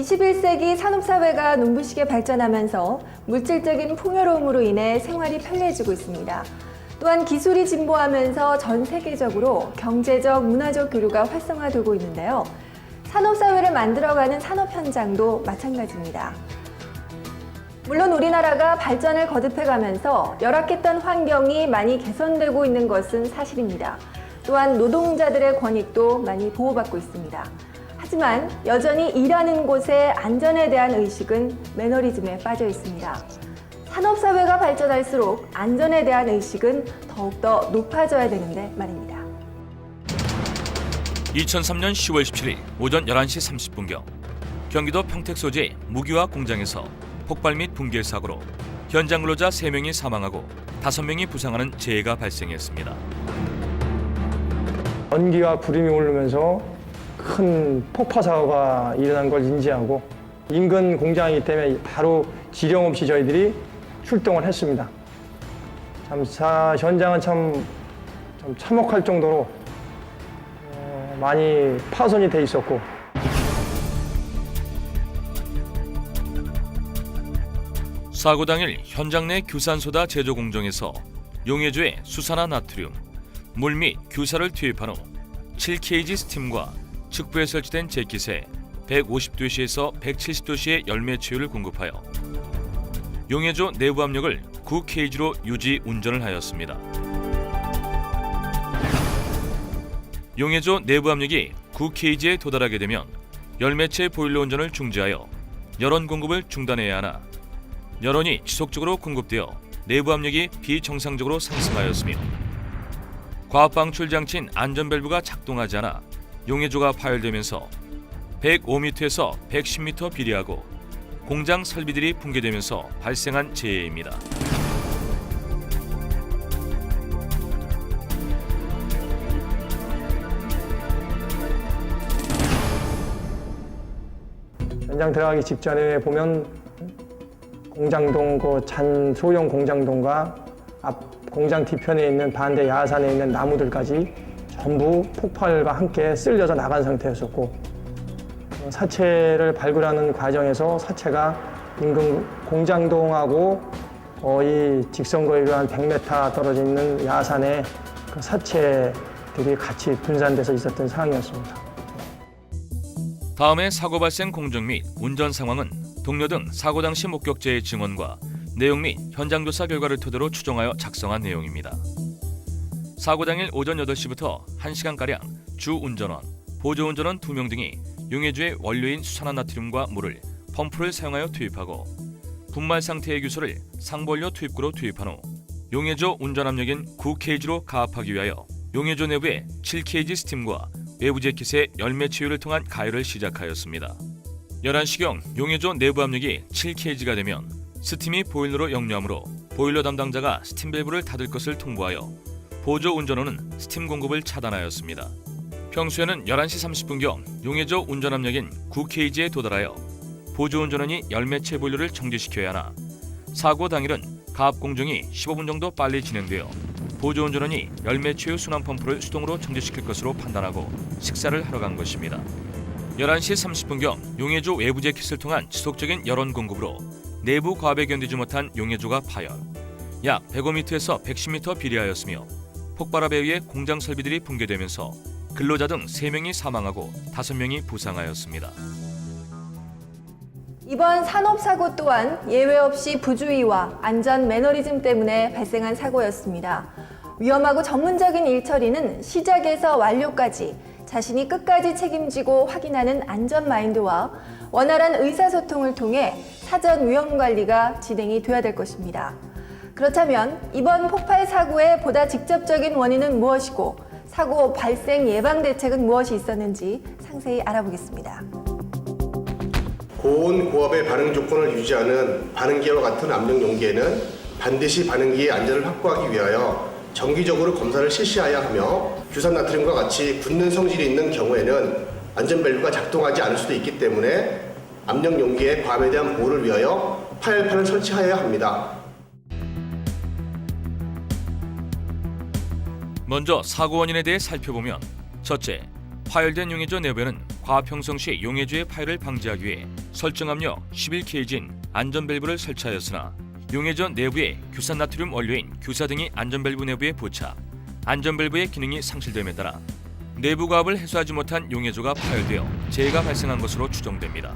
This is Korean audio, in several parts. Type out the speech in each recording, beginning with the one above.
21세기 산업사회가 눈부시게 발전하면서 물질적인 풍요로움으로 인해 생활이 편리해지고 있습니다. 또한 기술이 진보하면서 전 세계적으로 경제적, 문화적 교류가 활성화되고 있는데요. 산업사회를 만들어가는 산업 현장도 마찬가지입니다. 물론 우리나라가 발전을 거듭해가면서 열악했던 환경이 많이 개선되고 있는 것은 사실입니다. 또한 노동자들의 권익도 많이 보호받고 있습니다. 하지만 여전히 일하는 곳의 안전에 대한 의식은 매너리즘에 빠져 있습니다. 산업사회가 발전할수록 안전에 대한 의식은 더욱더 높아져야 되는데 말입니다. 2003년 10월 17일 오전 11시 30분경 경기도 평택 소재의 무기화 공장에서 폭발 및 붕괴 사고로 현장 근로자 3명이 사망하고 5명이 부상하는 재해가 발생했습니다. 연기와 구름이 오르면서 큰 폭파 사고가 일어난 걸 인지하고 인근 공장이기 때문에 바로 지령 없이 저희들이 출동을 했습니다. 현장은 참 참혹할 정도로 많이 파손이 돼 있었고 사고 당일 현장 내 규산소다 제조 공정에서 용해조의 수산화나트륨, 물 및 규사를 투입한 후 7kg 스팀과 측부에 설치된 재킷에 150도씨에서 170도씨의 열매 체유를 공급하여 용해조 내부 압력을 9kg로 유지 운전을 하였습니다. 용해조 내부 압력이 9kg에 도달하게 되면 열매체 보일러 운전을 중지하여 열원 공급을 중단해야 하나 열원이 지속적으로 공급되어 내부 압력이 비정상적으로 상승하였으며 과압방출 장치인 안전밸브가 작동하지 않아 용해조가 파열되면서 105m에서 110m 비례하고 공장 설비들이 붕괴되면서 발생한 재해입니다. 현장 들어가기 직전에 보면 공장동 소형 공장동과 앞 공장 뒤편에 있는 반대 야산에 있는 나무들까지 전부 폭발과 함께 쓸려서 나간 상태였었고 사체를 발굴하는 과정에서 사체가 인근 공장동하고 거의 직선거리로 한 100m 떨어져 있는 야산에 그 사체들이 같이 분산돼서 있었던 상황이었습니다. 다음에 사고 발생 공정 및 운전 상황은 동료 등 사고 당시 목격자의 증언과 내용 및 현장 조사 결과를 토대로 추정하여 작성한 내용입니다. 사고 당일 오전 8시부터 1시간가량 주 운전원, 보조 운전원 2명 등이 용해조의 원료인 수산화나트륨과 물을 펌프를 사용하여 투입하고 분말 상태의 규소를 상보연료 투입구로 투입한 후 용해조 운전 압력인 9kg로 가압하기 위하여 용해조 내부에 7kg 스팀과 외부 재킷의 열매 체유를 통한 가열을 시작하였습니다. 11시경 용해조 내부 압력이 7kg가 되면 스팀이 보일러로 역류하므로 보일러 담당자가 스팀 밸브를 닫을 것을 통보하여 보조 운전원은 스팀 공급을 차단하였습니다. 평소에는 11시 30분경 용해조 운전 압력인 9kg에 도달하여 보조 운전원이 열매체 보일러를 정지시켜야 하나 사고 당일은 가압 공정이 15분 정도 빨리 진행되어 보조 운전원이 열매체유 순환 펌프를 수동으로 정지시킬 것으로 판단하고 식사를 하러 간 것입니다. 11시 30분경 용해조 외부 재킷을 통한 지속적인 열원 공급으로 내부 과압에 견디지 못한 용해조가 파열, 약 105m에서 110m 비례하였으며 폭발압에 의해 공장 설비들이 붕괴되면서 근로자 등 3명이 사망하고 5명이 부상하였습니다. 이번 산업사고 또한 예외 없이 부주의와 안전 매너리즘 때문에 발생한 사고였습니다. 위험하고 전문적인 일 처리는 시작에서 완료까지 자신이 끝까지 책임지고 확인하는 안전 마인드와 원활한 의사소통을 통해 사전 위험 관리가 진행이 돼야 될 것입니다. 그렇다면 이번 폭발 사고의 보다 직접적인 원인은 무엇이고 사고 발생 예방 대책은 무엇이 있었는지 상세히 알아보겠습니다. 고온 고압의 반응 조건을 유지하는 반응기와 같은 압력 용기에는 반드시 반응기의 안전을 확보하기 위하여 정기적으로 검사를 실시해야 하며 규산나트륨과 같이 굳는 성질이 있는 경우에는 안전밸브가 작동하지 않을 수도 있기 때문에 압력 용기의 과압에 대한 보호를 위하여 파열판을 설치하여야 합니다. 먼저 사고 원인에 대해 살펴보면 첫째, 파열된 용해조 내부에는 과압 형성 시 용해조의 파열을 방지하기 위해 설정압력 11kg인 안전밸브를 설치하였으나 용해저 내부에 규산나트륨 원료인 규사 등이 안전밸브 내부에 부착, 안전밸브의 기능이 상실됨에 따라 내부 과압을 해소하지 못한 용해조가 파열되어 재해가 발생한 것으로 추정됩니다.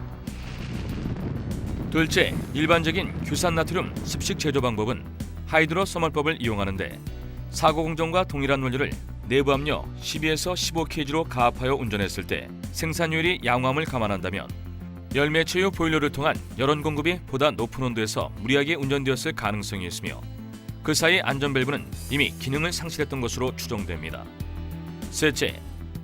둘째, 일반적인 규산나트륨 습식 제조 방법은 하이드로 서멀법을 이용하는데 사고 공정과 동일한 원료를 내부 압력 12에서 15kg로 가압하여 운전했을 때 생산율이 양호함을 감안한다면 열매체 후 보일러를 통한 열원 공급이 보다 높은 온도에서 무리하게 운전되었을 가능성이 있으며 그 사이 안전밸브는 이미 기능을 상실했던 것으로 추정됩니다. 셋째,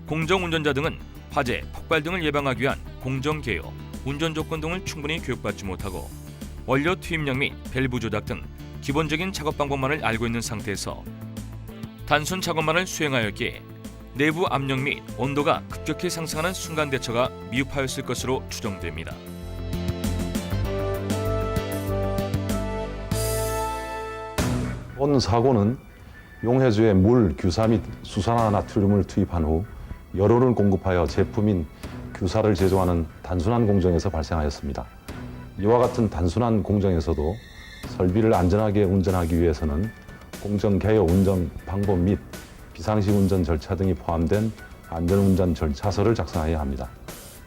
공정운전자 등은 화재, 폭발 등을 예방하기 위한 공정개요, 운전 조건 등을 충분히 교육받지 못하고 원료 투입량 및 밸브 조작 등 기본적인 작업 방법만을 알고 있는 상태에서 단순 작업만을 수행하였기에 내부 압력 및 온도가 급격히 상승하는 순간 대처가 미흡하였을 것으로 추정됩니다. 본 사고는 용해주에 물, 규사 및 수산화나트륨을 투입한 후 열원을 공급하여 제품인 규사를 제조하는 단순한 공정에서 발생하였습니다. 이와 같은 단순한 공정에서도 설비를 안전하게 운전하기 위해서는 공정 개요 운전 방법 및 비상시 운전 절차 등이 포함된 안전운전 절차서를 작성해야 합니다.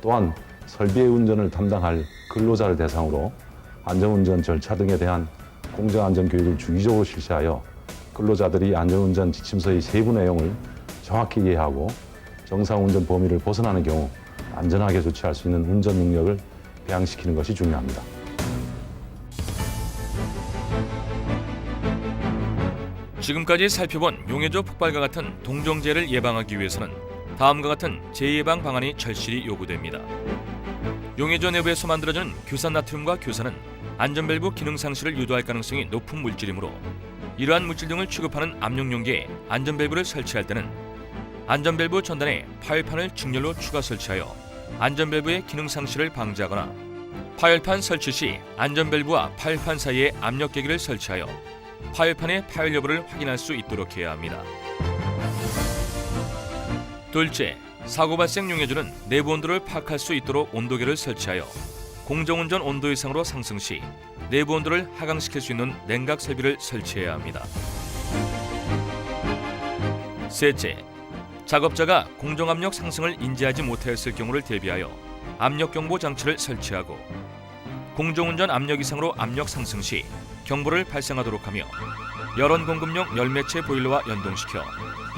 또한 설비의 운전을 담당할 근로자를 대상으로 안전운전 절차 등에 대한 공정안전교육을 주기적으로 실시하여 근로자들이 안전운전 지침서의 세부 내용을 정확히 이해하고 정상운전 범위를 벗어나는 경우 안전하게 조치할 수 있는 운전 능력을 배양시키는 것이 중요합니다. 지금까지 살펴본 용해조 폭발과 같은 동종재해를 예방하기 위해서는 다음과 같은 재예방 방안이 절실히 요구됩니다. 용해조 내부에서 만들어지는 규산나트륨과 규산은 안전밸브 기능 상실을 유도할 가능성이 높은 물질이므로 이러한 물질 등을 취급하는 압력용기에 안전밸브를 설치할 때는 안전밸브 전단에 파열판을 직렬로 추가 설치하여 안전밸브의 기능 상실을 방지하거나 파열판 설치 시 안전밸브와 파열판 사이에 압력계기를 설치하여 파열판의 파열 여부를 확인할 수 있도록 해야 합니다. 둘째, 사고 발생 용해조는 내부 온도를 파악할 수 있도록 온도계를 설치하여 공정운전 온도 이상으로 상승 시 내부 온도를 하강시킬 수 있는 냉각 설비를 설치해야 합니다. 셋째, 작업자가 공정압력 상승을 인지하지 못하였을 경우를 대비하여 압력경보 장치를 설치하고 공정운전 압력 이상으로 압력 상승 시 경보를 발생하도록 하며 열원 공급용 열매체 보일러와 연동시켜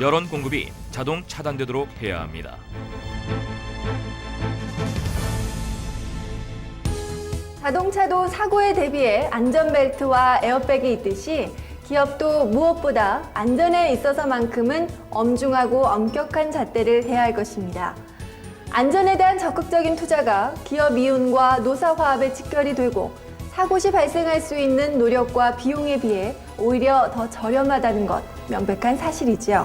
열원 공급이 자동 차단되도록 해야 합니다. 자동차도 사고에 대비해 안전벨트와 에어백이 있듯이 기업도 무엇보다 안전에 있어서만큼은 엄중하고 엄격한 잣대를 해야 할 것입니다. 안전에 대한 적극적인 투자가 기업 이윤과 노사 화합에 직결이 되고 사고 시 발생할 수 있는 노력과 비용에 비해 오히려 더 저렴하다는 것 명백한 사실이지요.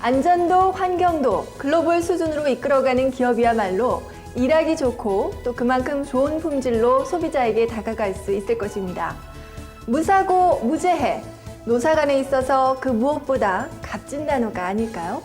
안전도 환경도 글로벌 수준으로 이끌어가는 기업이야말로 일하기 좋고 또 그만큼 좋은 품질로 소비자에게 다가갈 수 있을 것입니다. 무사고 무재해, 노사 간에 있어서 그 무엇보다 값진 단어가 아닐까요?